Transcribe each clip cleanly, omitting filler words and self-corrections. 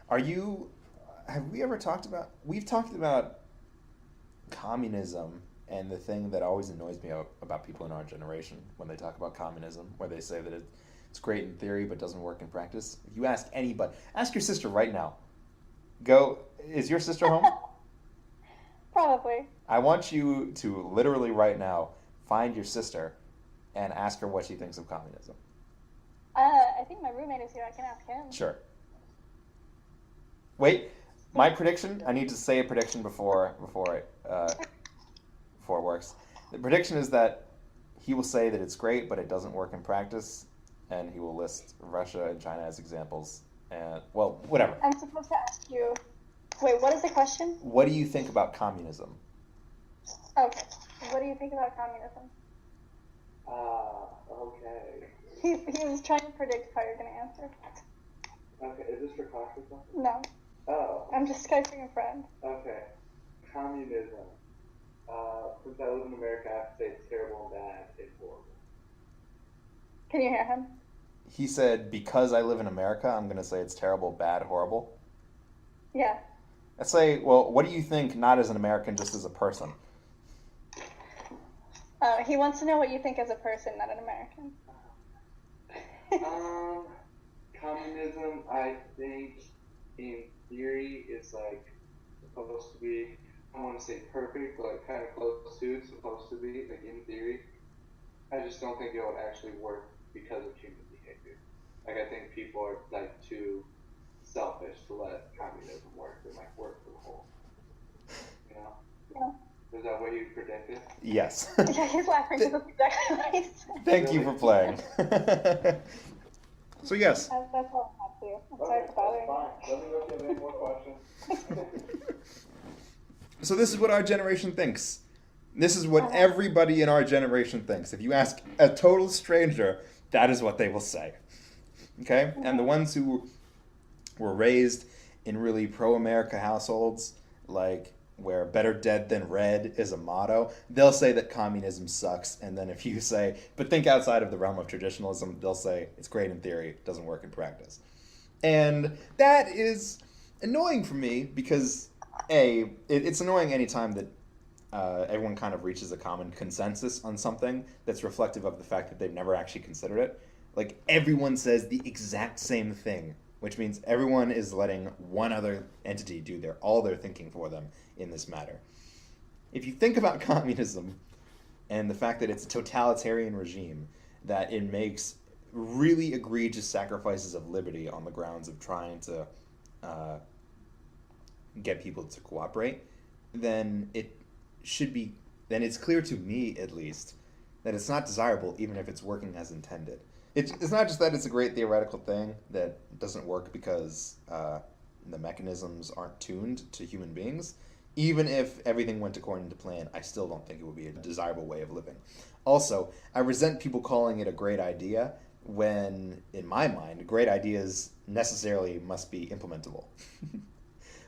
Are you? Have we ever talked about? We've talked about communism, and the thing that always annoys me about people in our generation when they talk about communism, where they say that it's great in theory but doesn't work in practice. If you ask anybody, ask your sister right now. Go. Is your sister home? Probably. I want you to literally right now find your sister and ask her what she thinks of communism. I think my roommate is here. I can ask him. Sure. Wait, my prediction. I need to say a prediction before it works. The prediction is that he will say that it's great, but it doesn't work in practice, and he will list Russia and China as examples. And well, whatever. I'm supposed to ask you. Wait, what is the question? What do you think about communism? Okay. What do you think about communism? Okay. He was trying to predict how you're going to answer. Okay, is this for class or something? No. Oh, I'm just Skyping a friend. okay. Communism. Since I live in America, I have to say it's terrible and bad and horrible. Can you hear him? He said, because I live in America, I'm going to say it's terrible, bad, horrible. Yeah. Let's say, well, what do you think, not as an American, just as a person? He wants to know what you think as a person, not an American. Communism, I think, in theory, is like supposed to be, I want to say perfect, but kind of close to it's supposed to be, like in theory. I just don't think it would actually work because of human behavior. Like, I think people are like too selfish to let communism work and like work for the whole. You know? Yeah. Is that what you predicted? Yes. Yeah, he's laughing because that's exactly what he said. Thank you for playing. So yes. That's all I have to do. I'm sorry for bothering fine. Let me know if you have any more questions. So this is what our generation thinks. This is what everybody in our generation thinks. If you ask a total stranger, that is what they will say. Okay? And the ones who were raised in really pro-America households, like where better dead than red is a motto, they'll say that communism sucks. And then if you say, but think outside of the realm of traditionalism, they'll say it's great in theory, it doesn't work in practice. And that is annoying for me because, it's annoying anytime that everyone kind of reaches a common consensus on something that's reflective of the fact that they've never actually considered it. Like, everyone says the exact same thing, which means everyone is letting one other entity do all their thinking for them in this matter. If you think about communism and the fact that it's a totalitarian regime, that it makes really egregious sacrifices of liberty on the grounds of trying to get people to cooperate, then it's clear to me, at least, that it's not desirable even if it's working as intended. It's not just that it's a great theoretical thing that doesn't work because the mechanisms aren't tuned to human beings. Even if everything went according to plan, I still don't think it would be a desirable way of living. Also, I resent people calling it a great idea when, in my mind, great ideas necessarily must be implementable.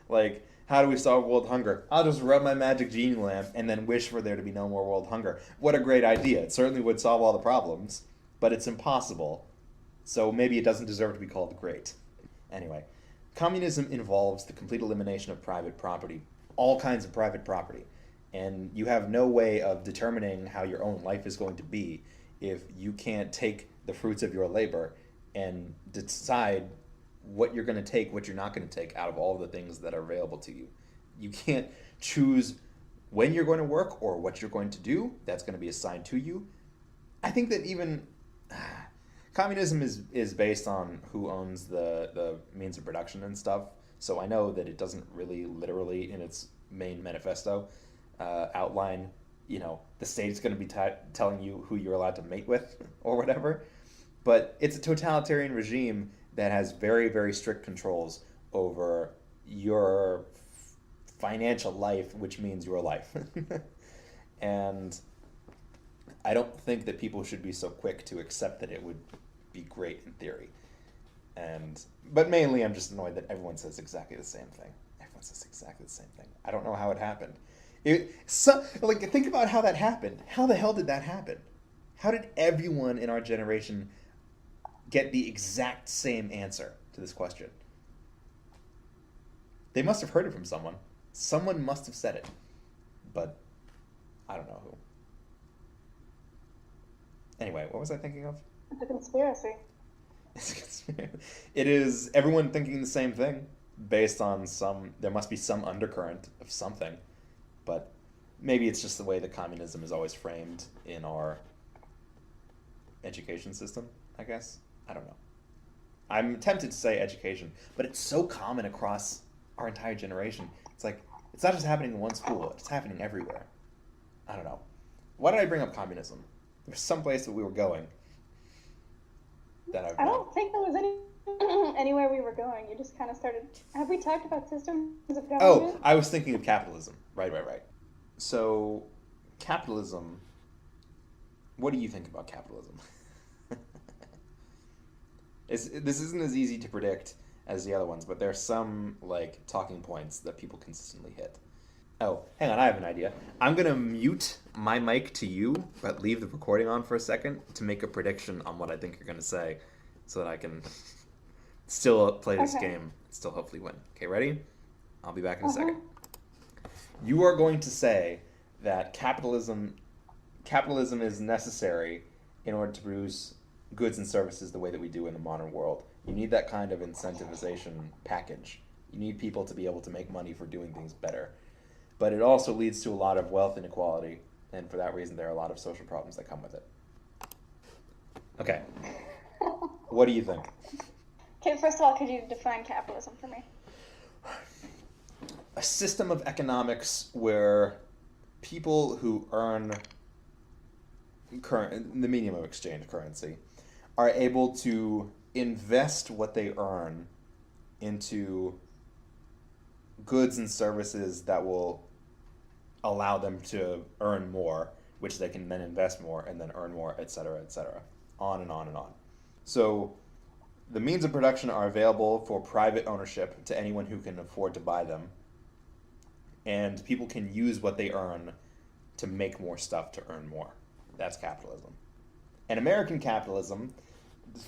Like, how do we solve world hunger? I'll just rub my magic genie lamp and then wish for there to be no more world hunger. What a great idea. It certainly would solve all the problems, but it's impossible. So maybe it doesn't deserve to be called great. Anyway, communism involves the complete elimination of private property, all kinds of private property. And you have no way of determining how your own life is going to be if you can't take the fruits of your labor and decide what you're going to take, what you're not going to take out of all the things that are available to you. You can't choose when you're going to work or what you're going to do. That's going to be assigned to you. I think that even communism is based on who owns the means of production and stuff. So I know that it doesn't really literally in its main manifesto outline, the state's going to be telling you who you're allowed to mate with or whatever. But it's a totalitarian regime that has very, very strict controls over your financial life, which means your life. And I don't think that people should be so quick to accept that it would be great in theory. But mainly I'm just annoyed that everyone says exactly the same thing. Everyone says exactly the same thing. I don't know how it happened. Think about how that happened. How the hell did that happen? How did everyone in our generation get the exact same answer to this question? They must have heard it from someone. Someone must have said it. But I don't know who. Anyway, what was I thinking of? It's a conspiracy. It is everyone thinking the same thing based on there must be some undercurrent of something. But maybe it's just the way that communism is always framed in our education system, I guess. I don't know. I'm tempted to say education, but it's so common across our entire generation. It's like, it's not just happening in one school, it's happening everywhere. I don't know. Why did I bring up communism? There's some place that we were going that I don't think there was anywhere we were going. You just kind of started. Have we talked about systems of government? Oh, I was thinking of capitalism. Right. So, capitalism. What do you think about capitalism? This isn't as easy to predict as the other ones, but there are some like talking points that people consistently hit. Oh, hang on, I have an idea. I'm gonna mute my mic to you, but leave the recording on for a second to make a prediction on what I think you're gonna say, so that I can still play this game, still hopefully win. Okay, ready? I'll be back in a second. You are going to say that capitalism is necessary in order to produce goods and services the way that we do in the modern world. You need that kind of incentivization package. You need people to be able to make money for doing things better. But it also leads to a lot of wealth inequality, and for that reason there are a lot of social problems that come with it. Okay. What do you think? Okay, first of all, could you define capitalism for me? A system of economics where people who earn the medium of exchange currency are able to invest what they earn into goods and services that will allow them to earn more, which they can then invest more and then earn more, etc., on and on and on. So the means of production are available for private ownership to anyone who can afford to buy them, and people can use what they earn to make more stuff to earn more. That's capitalism. And American capitalism,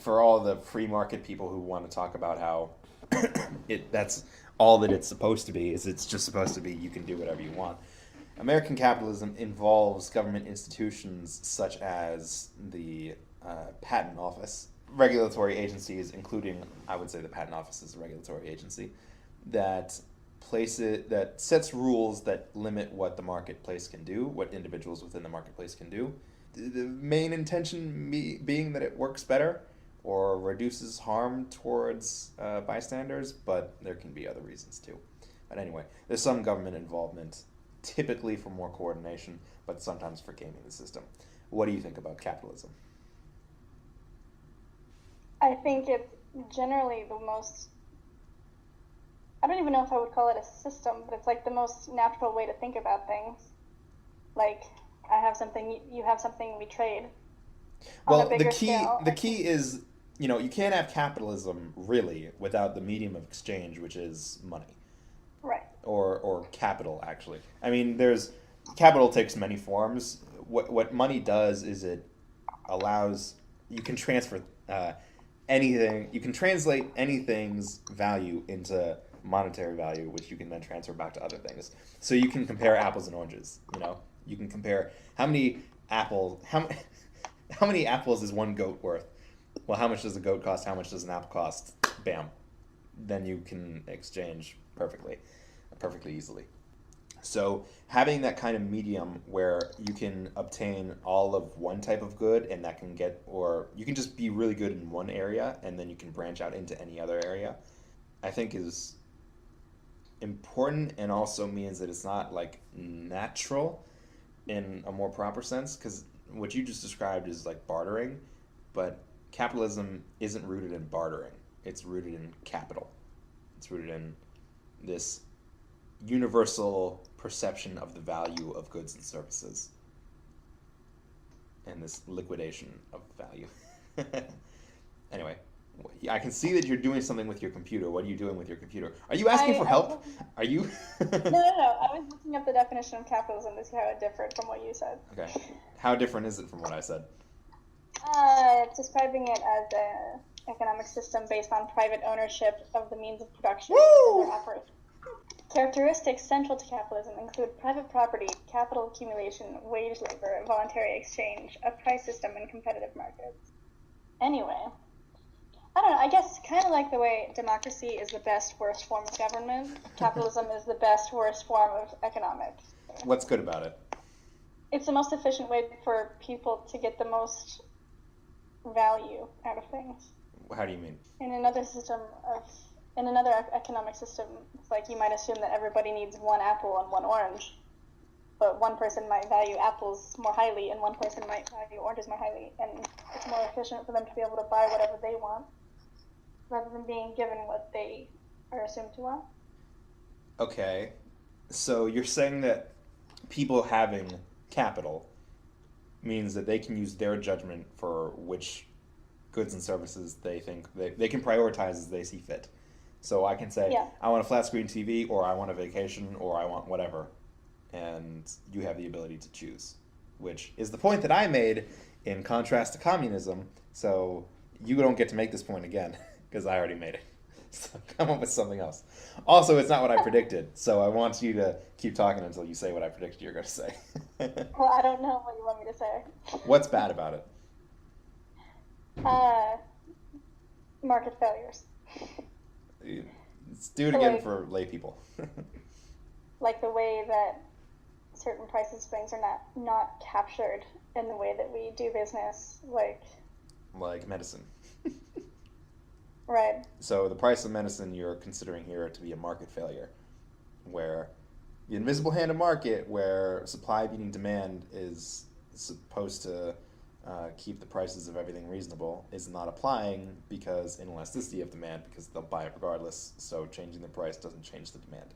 for all the free market people who want to talk about how that's all that it's supposed to be, is it's just supposed to be you can do whatever you want. American capitalism involves government institutions such as the Patent Office, regulatory agencies, including, I would say the Patent Office is a regulatory agency, that sets rules that limit what the marketplace can do, what individuals within the marketplace can do. The main intention being that it works better or reduces harm towards bystanders, but there can be other reasons too. But anyway, there's some government involvement, typically for more coordination, but sometimes for gaming the system. What do you think about capitalism? I think it's generally the most, I don't even know if I would call it a system, but it's like the most natural way to think about things. Like, I have something, you have something, we trade. Well, the key is, you can't have capitalism really without the medium of exchange, which is money. Right. Or capital, actually. I mean, capital takes many forms. What money does is it allows, you can transfer anything, you can translate anything's value into monetary value, which you can then transfer back to other things. So you can compare apples and oranges, You can compare how many apples is one goat worth? Well, how much does a goat cost? How much does an apple cost? Bam. Then you can exchange perfectly easily. So having that kind of medium where you can obtain all of one type of good and that can or you can just be really good in one area and then you can branch out into any other area, I think is important, and also means that it's not like natural in a more proper sense, because what you just described is like bartering, but capitalism isn't rooted in bartering. It's rooted in capital. It's rooted in this universal perception of the value of goods and services and this liquidation of value. Anyway, I can see that you're doing something with your computer. What are you doing with your computer? Are you asking for help? Are you? No. I was looking up the definition of capitalism to see how it differed from what you said. Okay. How different is it from what I said? It's describing it as an economic system based on private ownership of the means of production and their operation. Characteristics central to capitalism include private property, capital accumulation, wage labor, voluntary exchange, a price system, and competitive markets. Anyway, I don't know, I guess kind of like the way democracy is the best, worst form of government, capitalism is the best, worst form of economics. What's good about it? It's the most efficient way for people to get the most value out of things. How do you mean? In another economic system, it's like you might assume that everybody needs one apple and one orange, but one person might value apples more highly and one person might value oranges more highly, and it's more efficient for them to be able to buy whatever they want rather than being given what they are assumed to want. Okay, so you're saying that people having capital means that they can use their judgment for which goods and services they think they can prioritize as they see fit. So I can say, Yeah. I want a flat screen TV, or I want a vacation, or I want whatever. And you have the ability to choose, which is the point that I made in contrast to communism. So you don't get to make this point again, because I already made it. So come up with something else. Also, it's not what I predicted, so I want you to keep talking until you say what I predicted you're going to say. Well, I don't know what you want me to say. What's bad about it? Market failures. Let's do it again for lay people. Like the way that certain prices things are not captured in the way that we do business, Like medicine. Right. So the price of medicine you're considering here to be a market failure, where the invisible hand of market, where supply beating demand is supposed to keep the prices of everything reasonable, is not applying because inelasticity of demand, because they'll buy it regardless. So changing the price doesn't change the demand.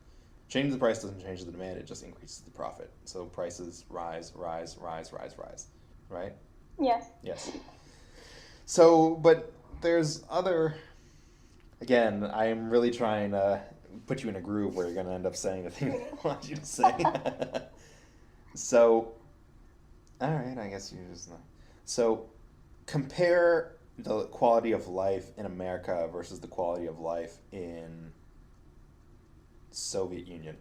Changing the price doesn't change the demand, it just increases the profit. So prices rise, right? Yes. Yes. So, but there's other... Again, I am really trying to put you in a groove where you're going to end up saying the thing I want you to say. So, all right, I guess you just know. So, compare the quality of life in America versus the quality of life in the Soviet Union.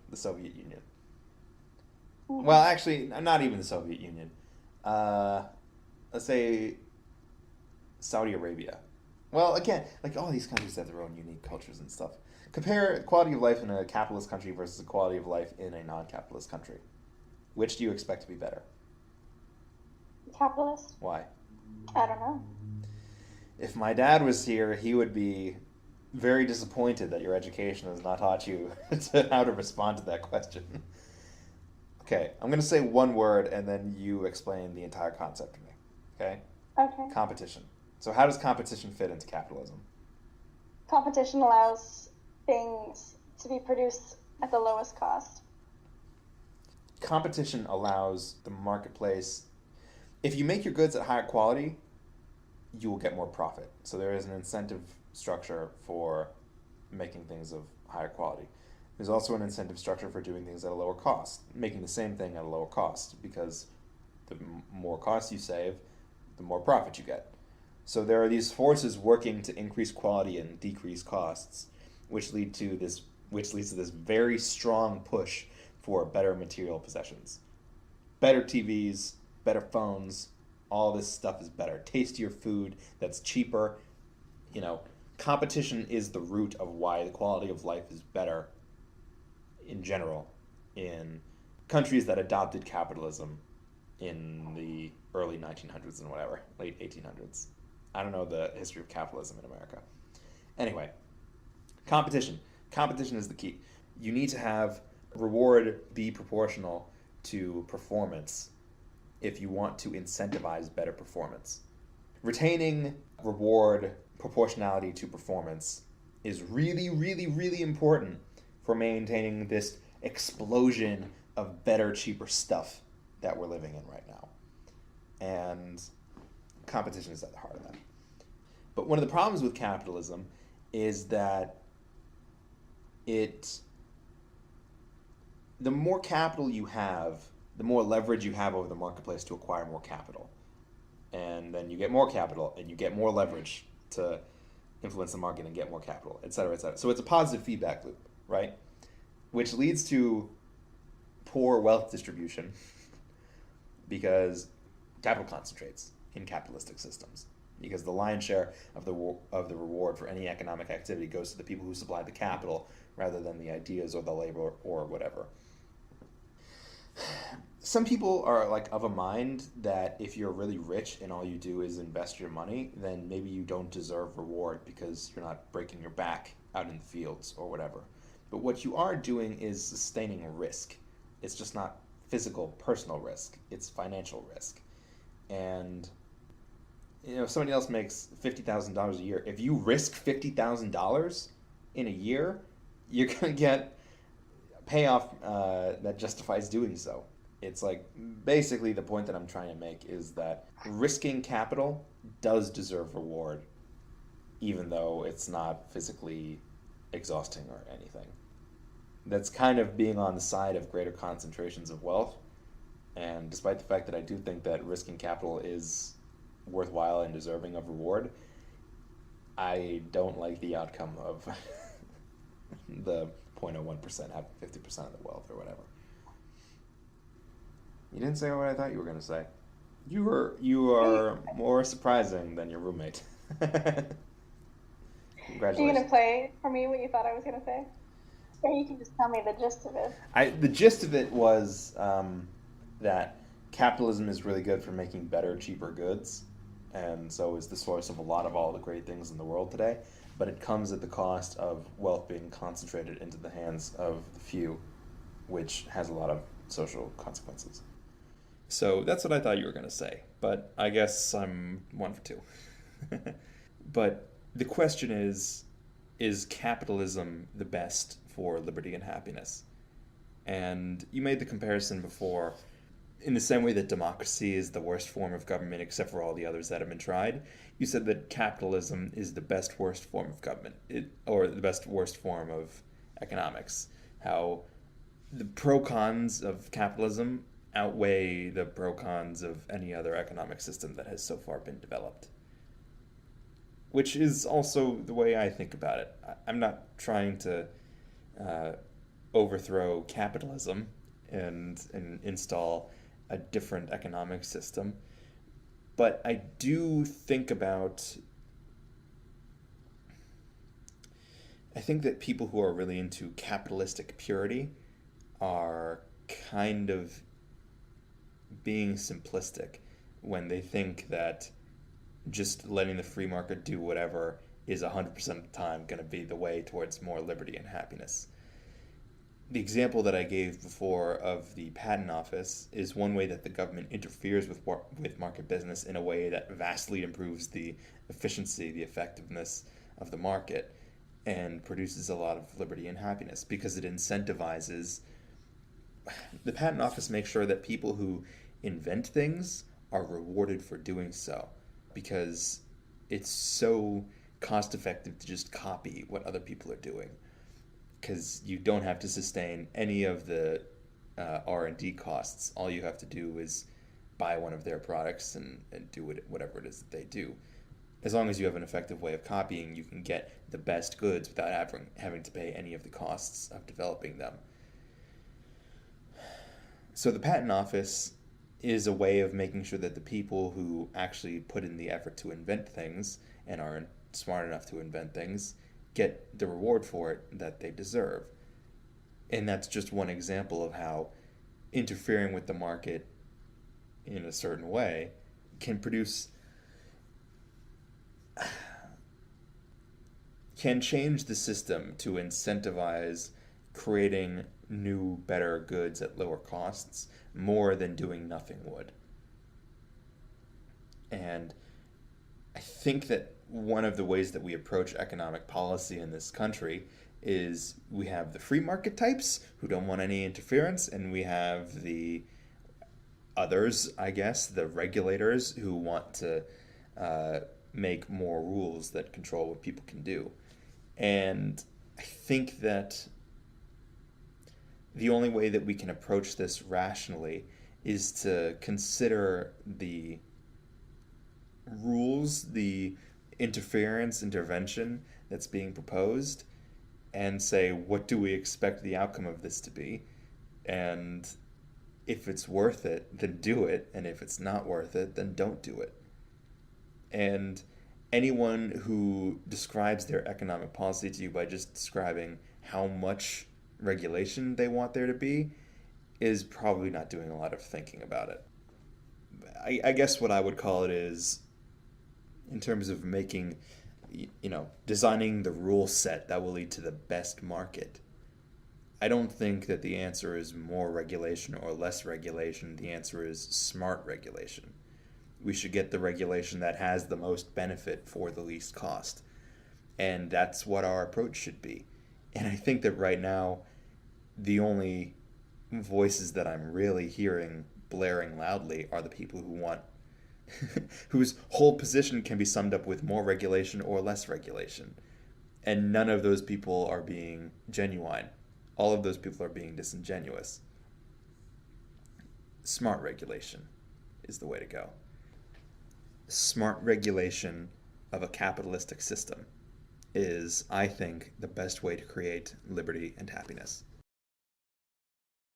Well, actually, not even the Soviet Union. Let's say Saudi Arabia. Well, again, like all these countries have their own unique cultures and stuff. Compare quality of life in a capitalist country versus the quality of life in a non-capitalist country. Which do you expect to be better? Capitalist? Why? I don't know. If my dad was here, he would be very disappointed that your education has not taught you how to respond to that question. Okay, I'm going to say one word and then you explain the entire concept to me. Okay? Okay. Competition. So how does competition fit into capitalism? Competition allows things to be produced at the lowest cost. Competition allows the marketplace... If you make your goods at higher quality, you will get more profit. So there is an incentive structure for making things of higher quality. There's also an incentive structure for doing things at a lower cost, making the same thing at a lower cost, because the more cost you save, the more profit you get. So there are these forces working to increase quality and decrease costs, which leads to this very strong push for better material possessions. Better TVs, better phones, all this stuff is better. Tastier food that's cheaper. You know, competition is the root of why the quality of life is better in general in countries that adopted capitalism in the early 1900s and whatever, late 1800s. I don't know the history of capitalism in America. Anyway, competition. Competition is the key. You need to have reward be proportional to performance if you want to incentivize better performance. Retaining reward proportionality to performance is really, really, really important for maintaining this explosion of better, cheaper stuff that we're living in right now. And competition is at the heart of that. But one of the problems with capitalism is that the more capital you have, the more leverage you have over the marketplace to acquire more capital. And then you get more capital, and you get more leverage to influence the market and get more capital, et cetera, et cetera. So it's a positive feedback loop, right? which leads to poor wealth distribution because capital concentrates in capitalistic systems. Because the lion's share of the reward for any economic activity goes to the people who supply the capital rather than the ideas or the labor or whatever. Some people are like of a mind that if you're really rich and all you do is invest your money, then maybe you don't deserve reward because you're not breaking your back out in the fields or whatever. But what you are doing is sustaining a risk. It's just not physical, personal risk. It's financial risk. And if somebody else makes $50,000 a year, if you risk $50,000 in a year, you're going to get a payoff that justifies doing so. It's like basically the point that I'm trying to make is that risking capital does deserve reward, even though it's not physically exhausting or anything. That's kind of being on the side of greater concentrations of wealth. And despite the fact that I do think that risking capital is worthwhile and deserving of reward, I don't like the outcome of the 0.01% having 50% of the wealth or whatever. You didn't say what I thought you were going to say. You are more surprising than your roommate. Congratulations. Are you going to play for me what you thought I was going to say? Or you can just tell me the gist of it. The gist of it was that capitalism is really good for making better, cheaper goods, and so is the source of a lot of all the great things in the world today, but it comes at the cost of wealth being concentrated into the hands of the few, which has a lot of social consequences. So that's what I thought you were going to say, but I guess I'm 1 for 2. But the question is capitalism the best for liberty and happiness? And you made the comparison before, in the same way that democracy is the worst form of government except for all the others that have been tried, you said that capitalism is the best worst form of government, or the best worst form of economics. How the pro-cons of capitalism outweigh the pro-cons of any other economic system that has so far been developed. Which is also the way I think about it. I'm not trying to overthrow capitalism and think a different economic system, but I do think I think that people who are really into capitalistic purity are kind of being simplistic when they think that just letting the free market do whatever is 100% of the time going to be the way towards more liberty and happiness. The example that I gave before of the patent office is one way that the government interferes with market business in a way that vastly improves the efficiency, the effectiveness of the market, and produces a lot of liberty and happiness because it incentivizes. The patent office makes sure that people who invent things are rewarded for doing so because it's so cost effective to just copy what other people are doing, because you don't have to sustain any of the R&D costs. All you have to do is buy one of their products and do whatever it is that they do. As long as you have an effective way of copying, you can get the best goods without having to pay any of the costs of developing them. So the patent office is a way of making sure that the people who actually put in the effort to invent things and are smart enough to invent things get the reward for it that they deserve. And that's just one example of how interfering with the market in a certain way can change the system to incentivize creating new, better goods at lower costs more than doing nothing would. And I think that one of the ways that we approach economic policy in this country is we have the free market types who don't want any interference, and we have the others, I guess, the regulators who want to make more rules that control what people can do. And I think that the only way that we can approach this rationally is to consider the rules, the intervention that's being proposed and say, what do we expect the outcome of this to be? And if it's worth it, then do it. And if it's not worth it, then don't do it. And anyone who describes their economic policy to you by just describing how much regulation they want there to be is probably not doing a lot of thinking about it. I guess what I would call it is, in terms of making, designing the rule set that will lead to the best market, I don't think that the answer is more regulation or less regulation. The answer is smart regulation. We should get the regulation that has the most benefit for the least cost. And that's what our approach should be. And I think that right now, the only voices that I'm really hearing blaring loudly are the people who want whose whole position can be summed up with more regulation or less regulation. And none of those people are being genuine. All of those people are being disingenuous. Smart regulation is the way to go. Smart regulation of a capitalistic system is, I think, the best way to create liberty and happiness.